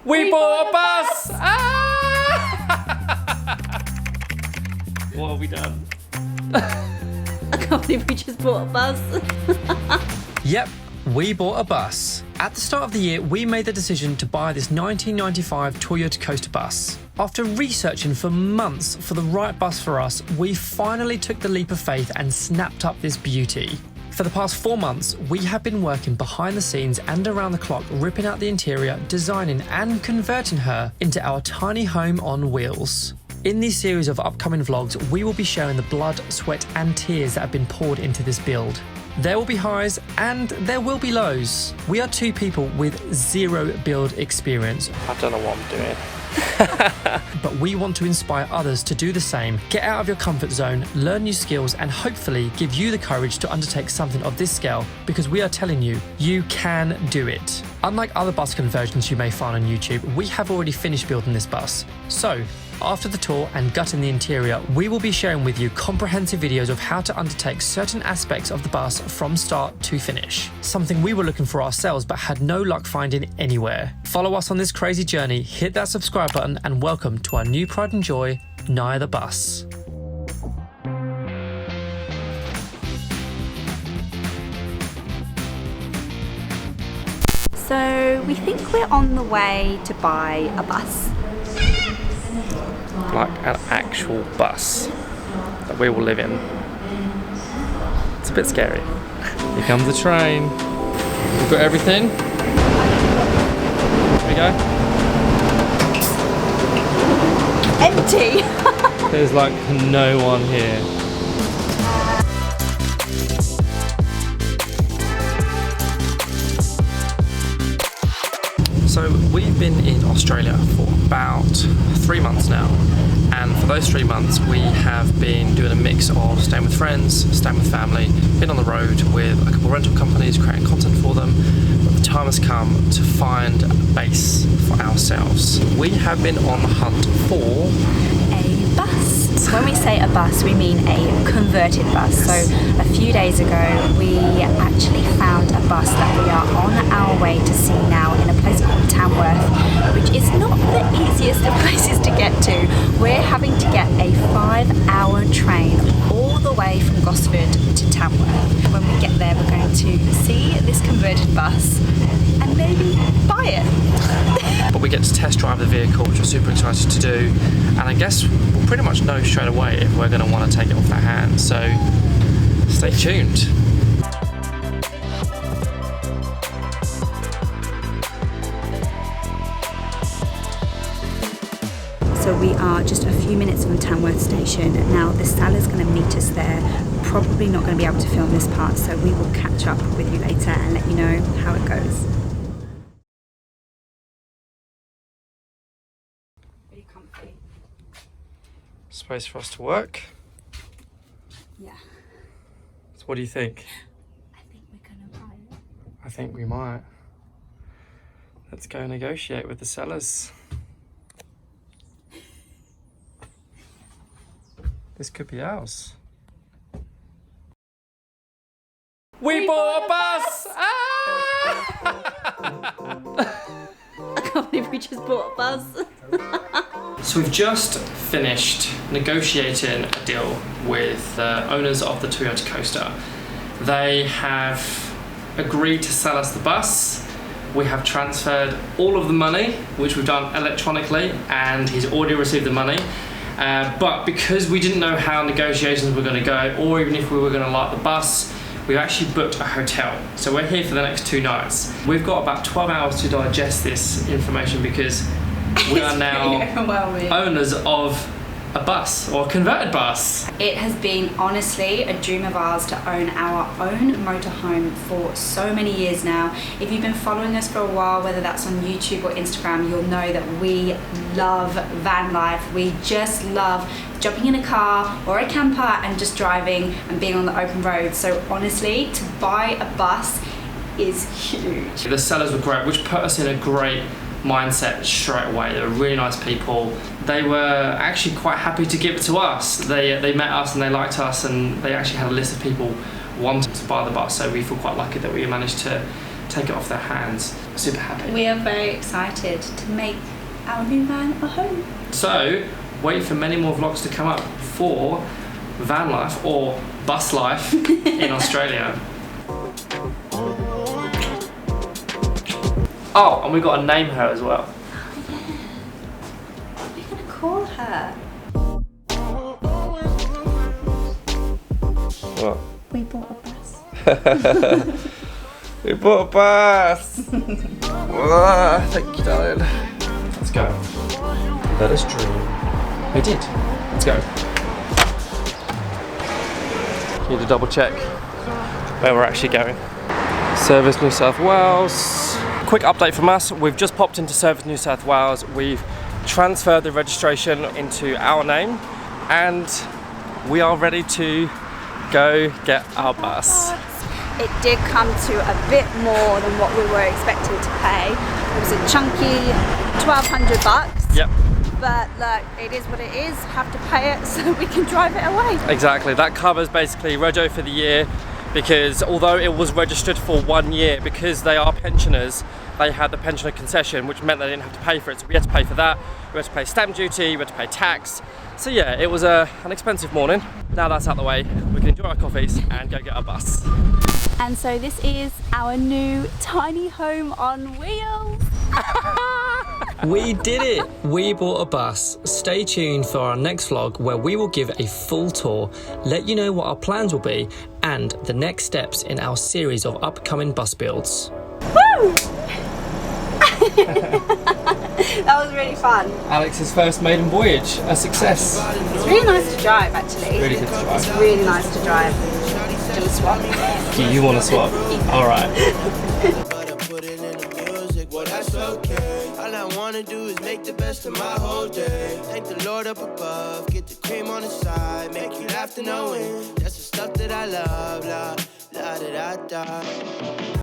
We bought a bus! What have we done? I can't believe we just bought a bus. Yep, we bought a bus. At the start of the year, we made the decision to buy this 1995 Toyota Coaster bus. After researching for months for the right bus for us, we finally took the leap of faith and snapped up this beauty. For the past 4 months, we have been working behind the scenes and around the clock, ripping out the interior, designing and converting her into our tiny home on wheels. In this series of upcoming vlogs, we will be sharing the blood, sweat and tears that have been poured into this build. There will be highs and there will be lows. We are two people with zero build experience. I don't know what I'm doing. But we want to inspire others to do the same, get out of your comfort zone, learn new skills and hopefully give you the courage to undertake something of this scale, because we are telling you, you can do it. Unlike other bus conversions you may find on YouTube, we have already finished building this bus. So, after the tour and gutting the interior, we will be sharing with you comprehensive videos of how to undertake certain aspects of the bus from start to finish. Something we were looking for ourselves but had no luck finding anywhere. Follow us on this crazy journey, hit that subscribe button and welcome to our new pride and joy, Naya the Bus. So we think we're on the way to buy a bus. Like an actual bus that we will live in. It's a bit scary. Here comes the train. We've got everything. Here we go. Empty! There's like no one here. So we've been in Australia for about 3 months now, and for those 3 months we have been doing a mix of staying with friends, staying with family, been on the road with a couple of rental companies, creating content for them. But the time has come to find a base for ourselves. We have been on the hunt for A bus. When we say a bus, we mean a converted bus. So a few days ago, we actually found a bus that we are on our way to see now in a place called Tamworth, which is not the easiest of places to get to. We're having to get a 5-hour train all the way from Gosford to Tamworth. When we get there, we're going to see this converted bus and maybe buy it. But we get to test drive the vehicle, which we're super excited to do, and I guess we'll pretty much know straight away if we're going to want to take it off their hands, so stay tuned. So we are just a few minutes from Tamworth station. Now the seller's going to meet us there. Probably not going to be able to film this part, so we will catch up with you later and let you know how it goes. Really comfy. Space for us to work. Yeah. So what do you think? I think we're going to buy it. I think we might. Let's go negotiate with the sellers. This could be ours. We bought a bus! I can't believe we just bought a bus. So we've just finished negotiating a deal with the owners of the Toyota Coaster. They have agreed to sell us the bus. We have transferred all of the money, which we've done electronically, and he's already received the money. But because we didn't know how negotiations were going to go, or even if we were going to like the bus, we've actually booked a hotel. So we're here for the next 2 nights. We've got about 12 hours to digest this information because we are now owners of a bus, or a converted bus. It has been honestly a dream of ours to own our own motorhome for so many years now. If you've been following us for a while, whether that's on YouTube or Instagram, you'll know that we love van life. We just love jumping in a car or a camper and just driving and being on the open road. So honestly, to buy a bus is huge. The sellers were great, which put us in a great mindset straight away. They were really nice people. They were actually quite happy to give it to us. They met us and they liked us, and they actually had a list of people wanting to buy the bus, so we feel quite lucky that we managed to take it off their hands. super happy. We are very excited to make our new van a home. So, wait for many more vlogs to come up for van life or bus life in Australia. Oh, and we've got to name her as well. What are we going to call her? What? We bought a bus. We bought a bus! Thank you, darling. Let's go. Let us dream. We did. Let's go. Need to double check where we're actually going. Service New South Wales. Quick update from us. We've just popped into Service New South Wales. We've transferred the registration into our name and we are ready to go get our bus. It did come to a bit more than what we were expecting to pay. It was a chunky $1,200. Yep. But look, it is what it is. Have to pay it so we can drive it away. Exactly. That covers basically rego for the year, because although it was registered for 1 year, because they are pensioners, they had the pensioner concession, which meant they didn't have to pay for it. So we had to pay for that. We had to pay stamp duty. We had to pay tax. So yeah, it was an expensive morning. Now that's out the way, we can enjoy our coffees and go get our bus. And so this is our new tiny home on wheels. We did it! We bought a bus. Stay tuned for our next vlog where we will give a full tour, let you know what our plans will be, and the next steps in our series of upcoming bus builds. Woo! That was really fun. Alex's first maiden voyage, a success. It's really nice to drive, actually. Really good to drive. It's really nice to drive. Do you swap? You want to swap? Alright. Well, that's okay. All I wanna do is make the best of my whole day. Thank the Lord up above, get the cream on the side, make you laugh to know it. That's the stuff that I love, la da da da.